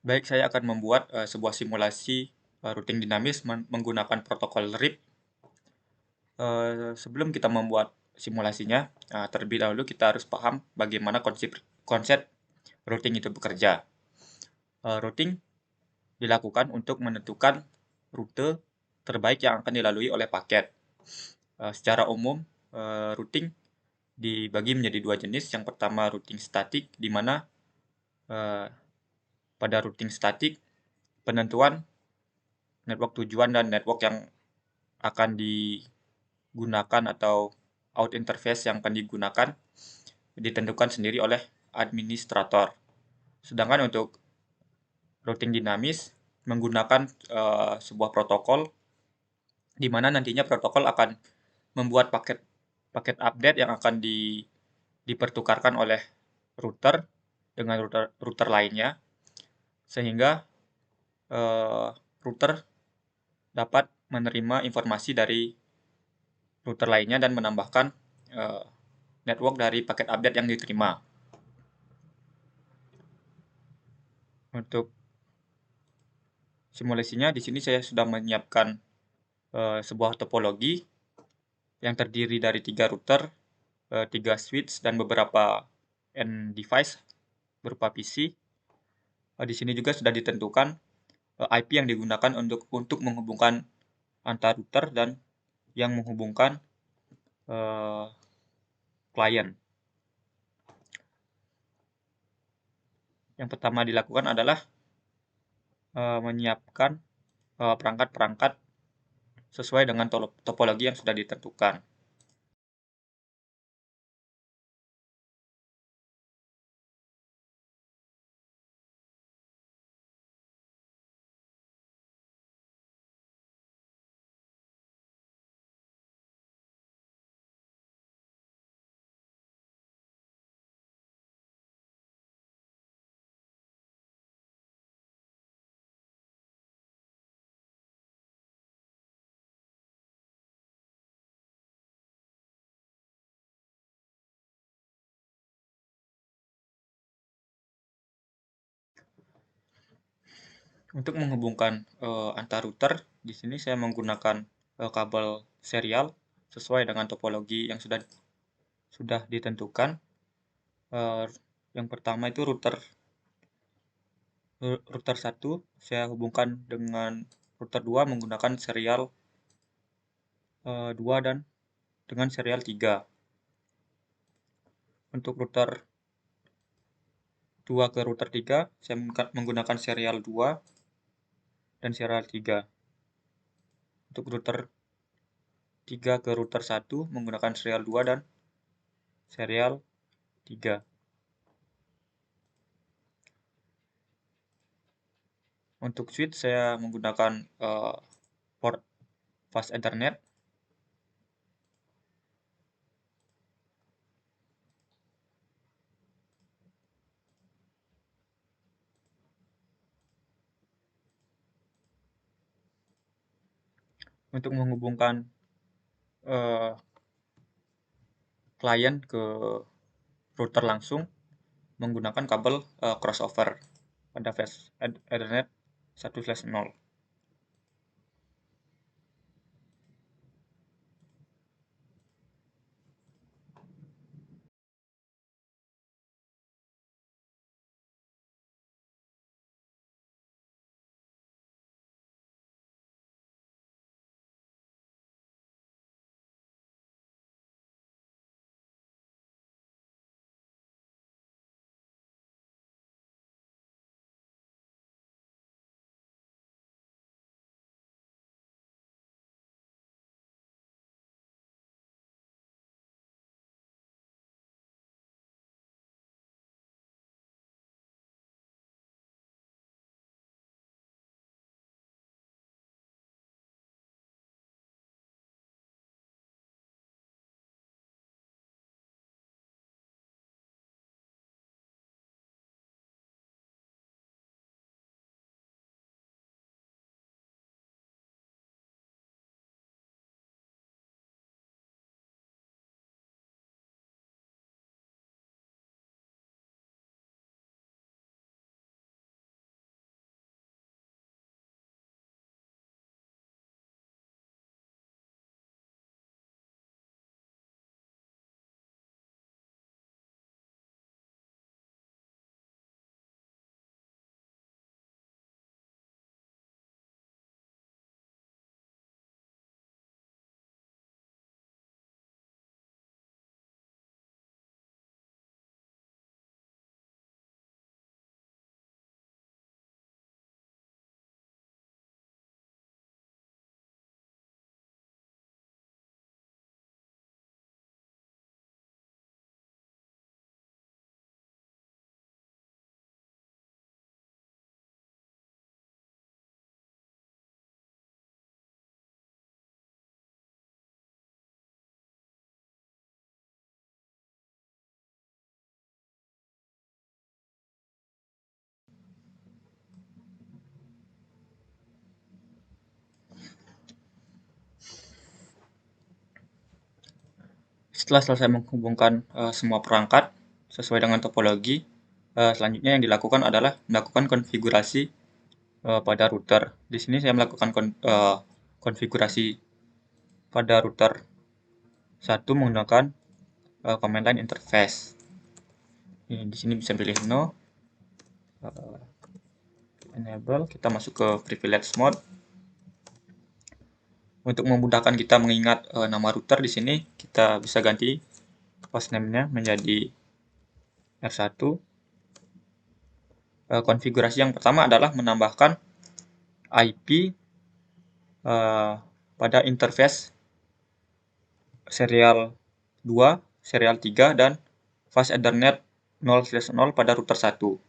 Baik, saya akan membuat sebuah simulasi routing dinamis menggunakan protokol RIP. Sebelum kita membuat simulasinya, terlebih dahulu kita harus paham bagaimana konsep routing itu bekerja. Routing dilakukan untuk menentukan rute terbaik yang akan dilalui oleh paket. Secara umum, routing dibagi menjadi dua jenis. Yang pertama routing statik, di mana eh, pada routing statik penentuan network tujuan dan network yang akan digunakan atau out interface yang akan digunakan ditentukan sendiri oleh administrator. Sedangkan untuk routing dinamis menggunakan sebuah protokol di mana nantinya protokol akan membuat paket update yang akan dipertukarkan oleh router dengan router lainnya, sehingga eh, router dapat menerima informasi dari router lainnya dan menambahkan eh, network dari paket update yang diterima. Untuk simulasinya, di sini saya sudah menyiapkan sebuah topologi yang terdiri dari 3 router, 3 switch, dan beberapa end device berupa PC. Di sini juga sudah ditentukan IP yang digunakan untuk menghubungkan antar router dan yang menghubungkan eh, klien. Yang pertama dilakukan adalah menyiapkan perangkat-perangkat sesuai dengan topologi yang sudah ditentukan. Untuk menghubungkan antar router, di sini saya menggunakan kabel serial sesuai dengan topologi yang sudah ditentukan. Eh, yang pertama itu router 1 saya hubungkan dengan router 2 menggunakan serial 2 dan dengan serial 3. Untuk router 2 ke router 3 saya menggunakan serial 2 dan serial 3. Untuk router 3 ke router 1 menggunakan serial 2 dan serial 3. Untuk switch saya menggunakan port fast ethernet. Untuk menghubungkan eh, klien ke router langsung menggunakan kabel crossover pada fast ethernet 1/0. Setelah selesai menghubungkan semua perangkat sesuai dengan topologi, selanjutnya yang dilakukan adalah melakukan konfigurasi pada router. Di sini saya melakukan konfigurasi pada router 1 menggunakan command line interface. Di sini bisa pilih no, enable, kita masuk ke privilege mode. Untuk memudahkan kita mengingat nama router, di sini kita bisa ganti hostname-nya menjadi R1. Konfigurasi yang pertama adalah menambahkan IP pada interface serial 2, serial 3, dan fast Ethernet 0/0 pada router 1.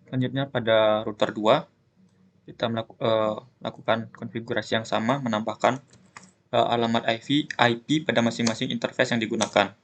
Selanjutnya pada router 2, kita melakukan konfigurasi yang sama, menambahkan alamat IP pada masing-masing interface yang digunakan.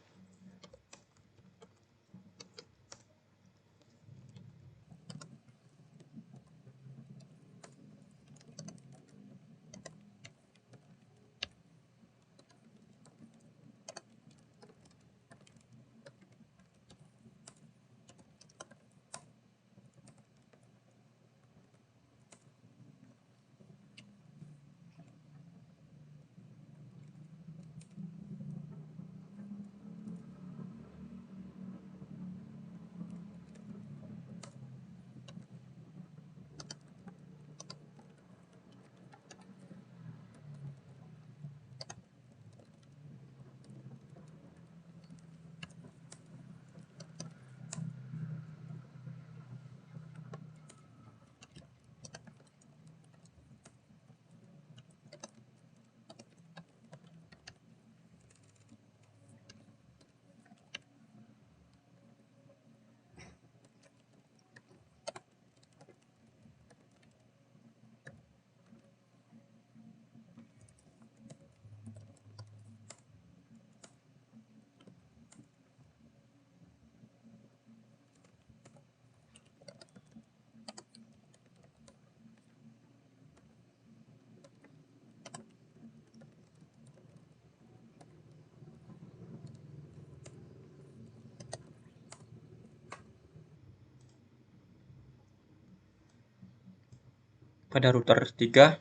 Pada router 3,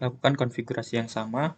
lakukan konfigurasi yang sama.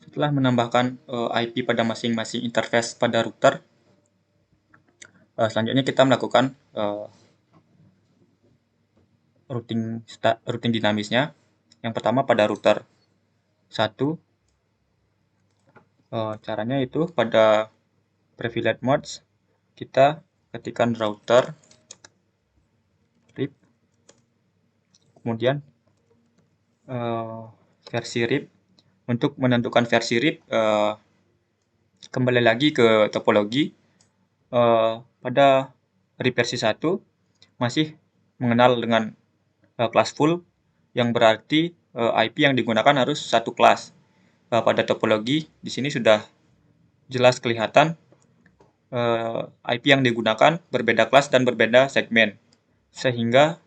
Setelah menambahkan IP pada masing-masing interface pada router, selanjutnya kita melakukan routing dinamisnya. Yang pertama pada router 1, caranya itu pada privilege modes kita ketikkan router RIP, kemudian versi RIP. Untuk menentukan versi RIP, kembali lagi ke topologi. Pada RIP versi 1 masih mengenal dengan kelas full, yang berarti IP yang digunakan harus satu kelas. Pada topologi di sini sudah jelas kelihatan IP yang digunakan berbeda kelas dan berbeda segmen, sehingga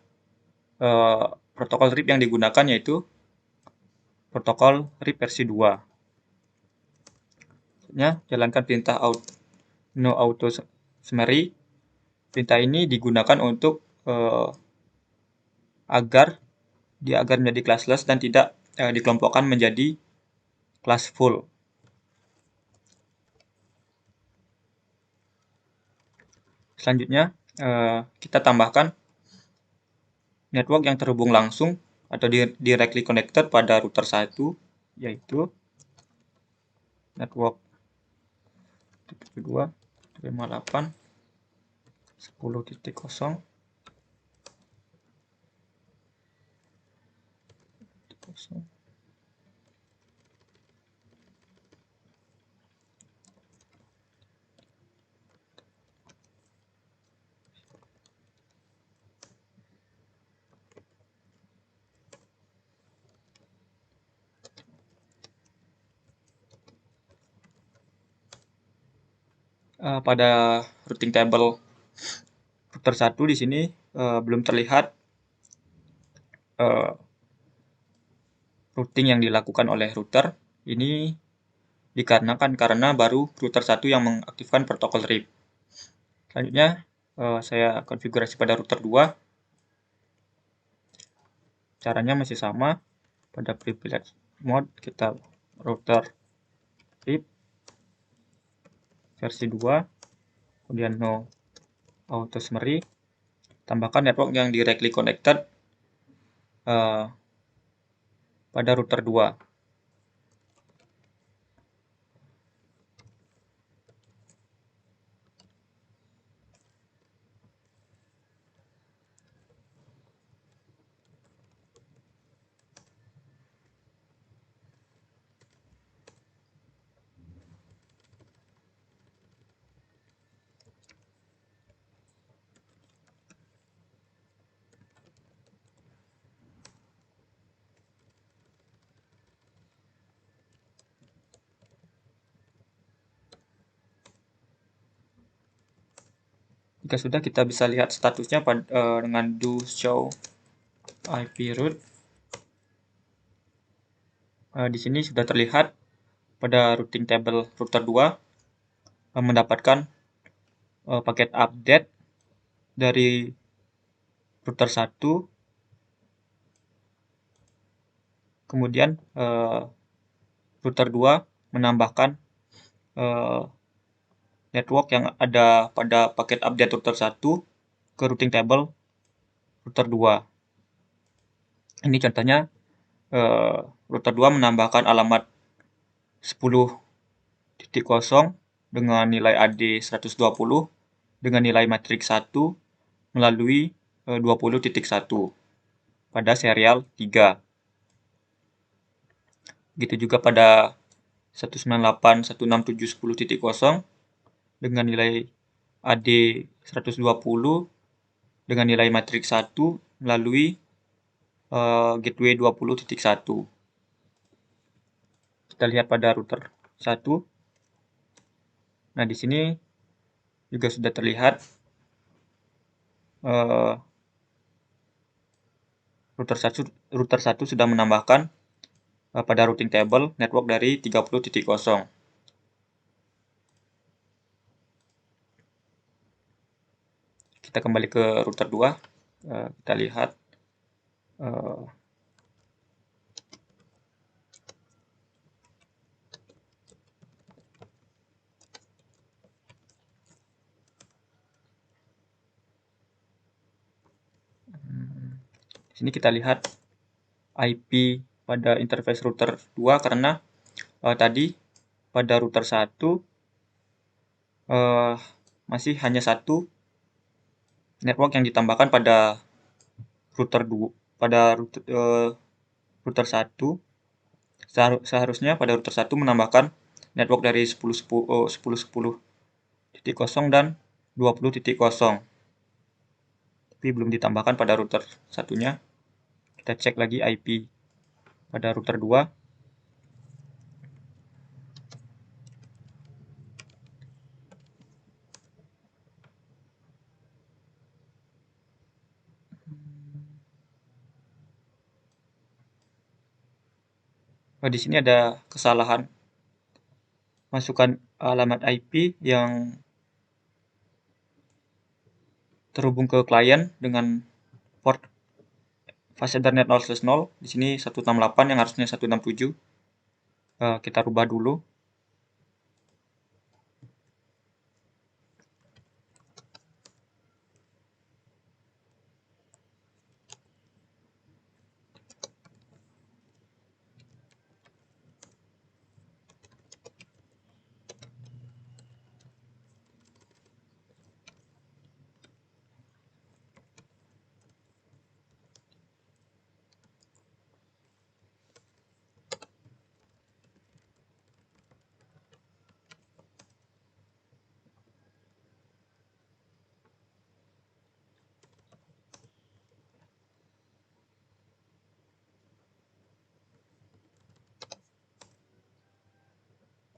protokol RIP yang digunakan yaitu protokol RIP versi 2. Jalankan perintah no auto summary. Perintah ini digunakan untuk agar menjadi classless dan tidak dikelompokkan menjadi kelas full. Selanjutnya kita tambahkan network yang terhubung langsung atau directly connected pada router 1, yaitu network 2.58.10.0. Pada routing table router 1 di sini belum terlihat routing yang dilakukan oleh router. Ini dikarenakan karena baru router 1 yang mengaktifkan protokol RIP. Selanjutnya saya konfigurasi pada router 2. Caranya masih sama. Pada privilege mode kita router RIP versi 2, kemudian no auto summary, tambahkan network yang directly connected pada router 2. Jika sudah, kita bisa lihat statusnya dengan do show IP route. Di sini sudah terlihat pada routing table router 2 mendapatkan paket update dari router 1. Kemudian router 2 menambahkan network yang ada pada paket update router 1 ke routing table router 2. Ini contohnya router 2 menambahkan alamat 10.0 dengan nilai AD 120 dengan nilai matriks 1 melalui 20.1 pada serial 3. Begitu juga pada 198.167.10.0 dengan nilai AD 120 dengan nilai matriks 1 melalui gateway 20.1. Kita lihat pada router 1. Nah, di sini juga sudah terlihat router 1 sudah menambahkan pada routing table network dari 30.0. Kita kembali ke router 2. Kita lihat Di sini kita lihat IP pada interface router 2 karena tadi pada router 1 masih hanya satu network yang ditambahkan pada router 2 pada router 1. Seharusnya pada router 1 menambahkan network dari 10.10.10.0 dan 20.0, tapi belum ditambahkan pada router satunya. Kita cek lagi IP pada router 2. Di sini ada kesalahan masukkan alamat IP yang terhubung ke klien dengan port fast Ethernet 0/0. Di sini 168 yang harusnya 167. Kita rubah dulu.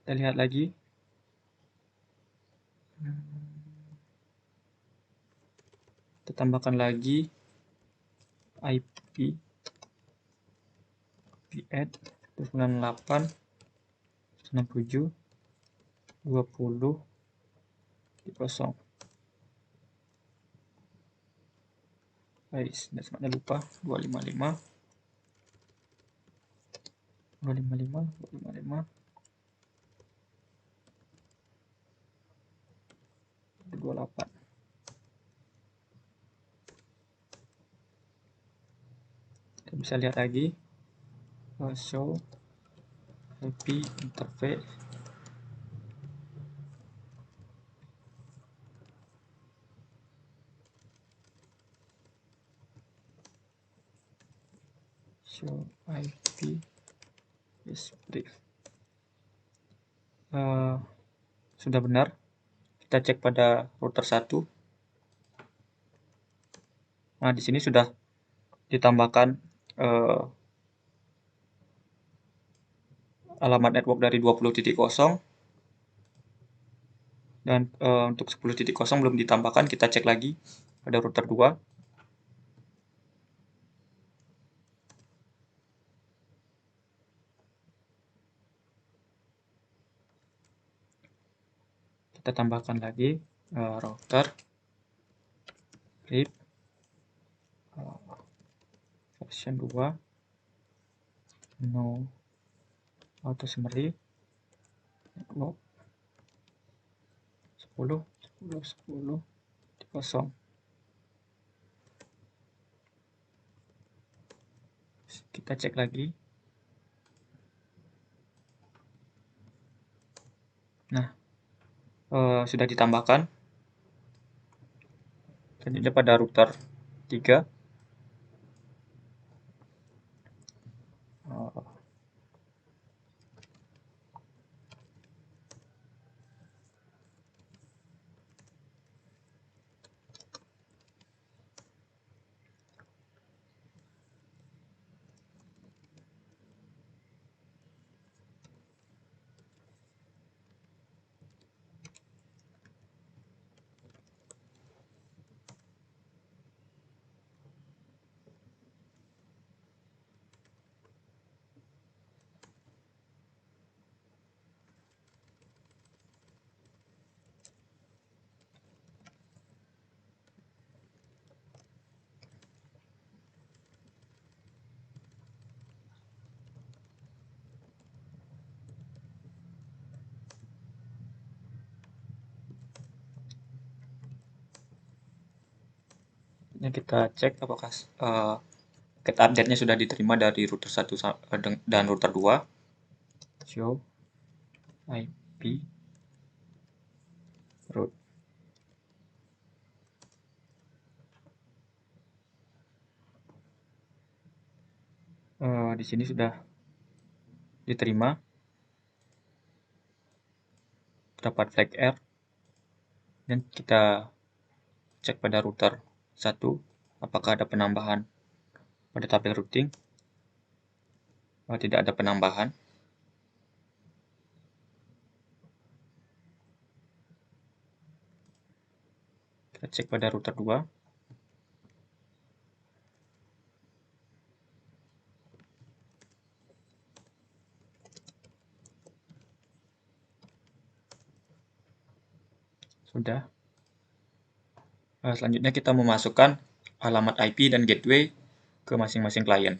Kita lihat lagi. Kita tambahkan lagi IP add 98 67 20 0. Guys, sebenarnya lupa 255 255 255 28. Kita bisa lihat lagi show IP interface. Show IP is brief. Sudah benar. Kita cek pada router 1. Nah, di sini sudah ditambahkan alamat network dari 20.0 dan untuk 10.0 belum ditambahkan. Kita cek lagi pada router 2. Kita tambahkan lagi router RIP version 2 no auto summary network 10 10 10 0. Kita cek lagi. Nah, sudah ditambahkan. Selanjutnya pada router 3. Ini kita cek apakah Get update-nya sudah diterima dari router 1 dan router 2. Show IP route. Di sini sudah diterima, dapat flag error, dan kita cek pada router 1 apakah ada penambahan pada tabel routing. Tidak ada penambahan. Kita cek pada router 2. Sudah. Selanjutnya kita memasukkan alamat IP dan gateway ke masing-masing klien.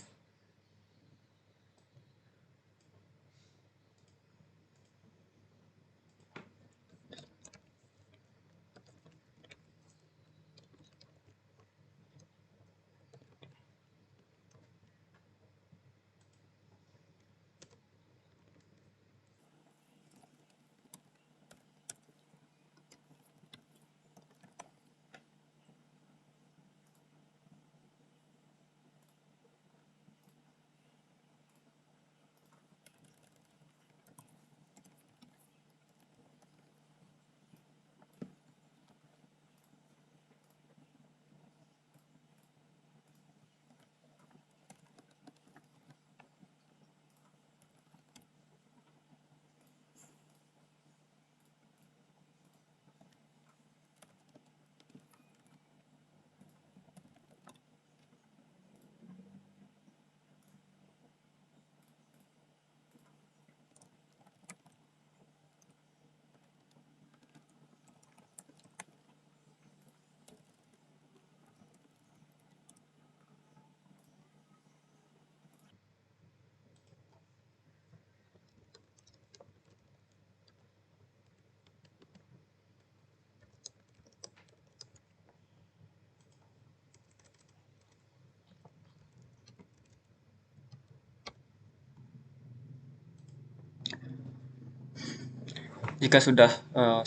Jika sudah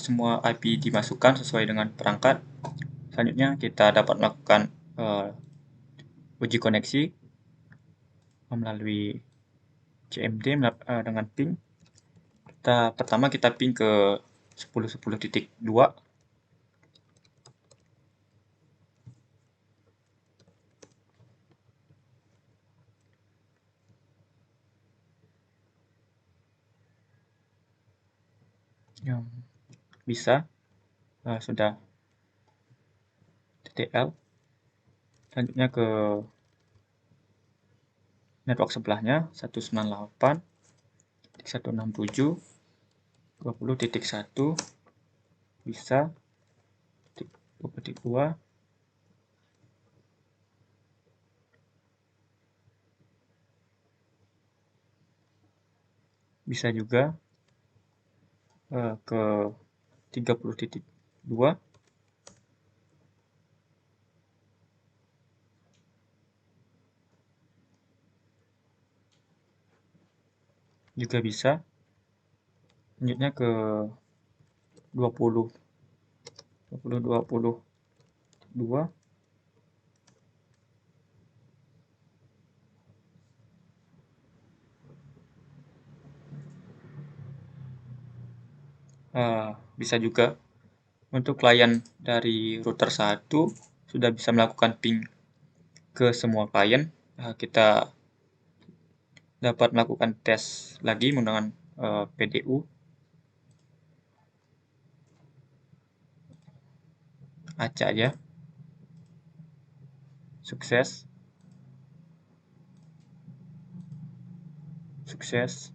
semua IP dimasukkan sesuai dengan perangkat, selanjutnya kita dapat melakukan uji koneksi melalui CMD dengan ping. Pertama kita ping ke 10.10.2. Yang bisa sudah TTL. Selanjutnya ke network sebelahnya 198.167.20.1 bisa 2.2. Bisa juga ke 30.2. Juga bisa. Selanjutnya ke 20.2. Bisa juga. Untuk klien dari router 1 sudah bisa melakukan ping ke semua klien. Kita dapat melakukan tes lagi menggunakan PDU. Acak aja. Sukses. Sukses.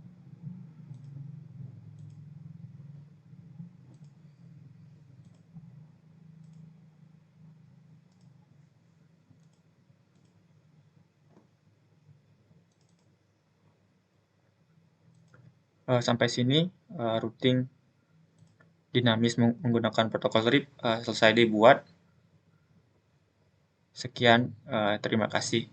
Sampai sini routing dinamis menggunakan protokol RIP selesai dibuat. Sekian, terima kasih.